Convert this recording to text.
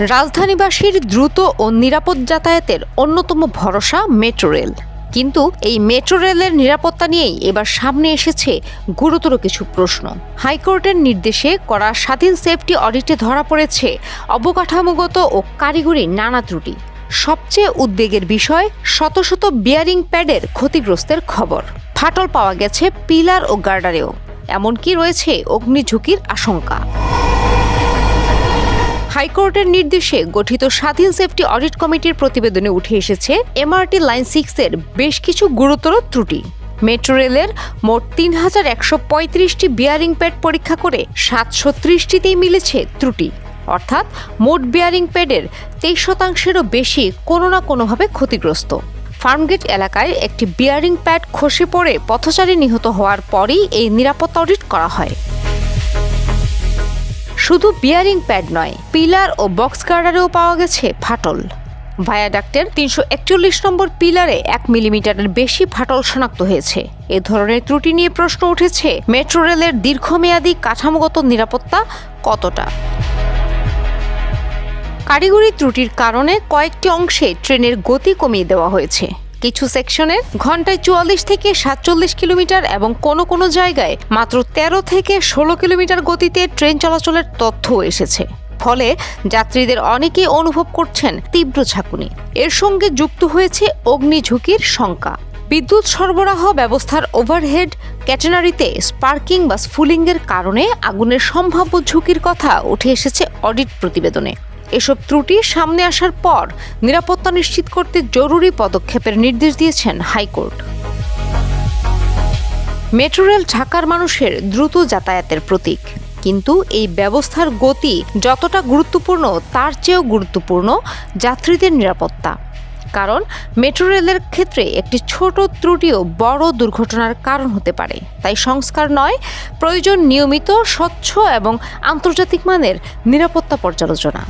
রাজধানীবাসীর দ্রুত ও নিরাপদ যাতায়াতের অন্যতম ভরসা মেট্রো রেল। কিন্তু এই মেট্রো রেলের নিরাপত্তা নিয়েই এবার সামনে এসেছে গুরুতর কিছু প্রশ্ন। হাইকোর্টের নির্দেশে করা স্বাধীন সেফটি অডিটে ধরা পড়েছে অবকাঠামোগত ও কারিগরি নানা ত্রুটি। সবচেয়ে উদ্বেগের বিষয় শত শত বিয়ারিং প্যাডের ক্ষতিগ্রস্তের খবর। ফাটল পাওয়া গেছে পিলার ও গার্ডারেও, এমনকি রয়েছে অগ্নিঝুঁকির আশঙ্কা। হাইকোর্টের নির্দেশে গঠিত স্বাধীন সেফটি অডিট কমিটির প্রতিবেদনে উঠে এসেছে এমআরটি লাইন 6-এর বেশ কিছু গুরুতর ত্রুটি। মেট্রো রেলের মোট ৩,১৩৫টি বিয়ারিং প্যাড পরীক্ষা করে ৭৩০টিতেই মিলেছে ত্রুটি, অর্থাৎ মোট বিয়ারিং প্যাডের ২৩%-এরও বেশি কোনো না কোনোভাবে ক্ষতিগ্রস্ত। ফার্মগেট এলাকায় একটি বিয়ারিং প্যাড খসে পড়ে পথচারী নিহত হওয়ার পরই এই নিরাপত্তা অডিট করা হয়। শুধু বিয়ারিং প্যাড নয়, পিলার ও বক্স গার্ডারেও পাওয়া গেছে ফাটল। ভায়াডাক্টের ৩৪১ নম্বর পিলারে ১ মিলিমিটারের বেশি ফাটল শনাক্ত হয়েছে। এ ধরনের ত্রুটি নিয়ে প্রশ্ন উঠেছে, মেট্রো রেলের দীর্ঘমেয়াদী কাঠামোগত নিরাপত্তা কতটা? কারিগরি ত্রুটির কারণে কয়েকটি অংশে ট্রেনের গতি কমিয়ে দেওয়া হয়েছে। কিছু সেকশনে ঘন্টায় ৪৪ থেকে ৪৭ কিলোমিটার এবং কোনো কোনো জায়গায় মাত্র ১৩ থেকে ১৬ কিলোমিটার গতিতে ট্রেন চলাচলের তথ্যও এসেছে। ফলে যাত্রীদের অনেকেই অনুভব করছেন তীব্র ঝাঁকুনি। এর সঙ্গে যুক্ত হয়েছে অগ্নিঝুঁকির শঙ্কা। বিদ্যুৎ সরবরাহ ব্যবস্থার ওভারহেড ক্যাটেনারিতে স্পার্কিং বা স্ফুলিংয়ের কারণে আগুনের সম্ভাব্য ঝুঁকির কথা উঠে এসেছে অডিট প্রতিবেদনে। এসব ত্রুটি সামনে আসার পর নিরাপত্তা নিশ্চিত করতে জরুরি পদক্ষেপের নির্দেশ দিয়েছেন হাইকোর্ট। মেট্রো রেল ঢাকার মানুষের দ্রুত যাতায়াতের প্রতীক, কিন্তু এই ব্যবস্থার গতি যতটা গুরুত্বপূর্ণ তার চেয়েও গুরুত্বপূর্ণ যাত্রীদের নিরাপত্তা। কারণ মেট্রো রেলের ক্ষেত্রে একটি ছোট ত্রুটিও বড় দুর্ঘটনার কারণ হতে পারে। তাই সংস্কার নয়, প্রয়োজন নিয়মিত, স্বচ্ছ এবং আন্তর্জাতিক মানের নিরাপত্তা পর্যালোচনা।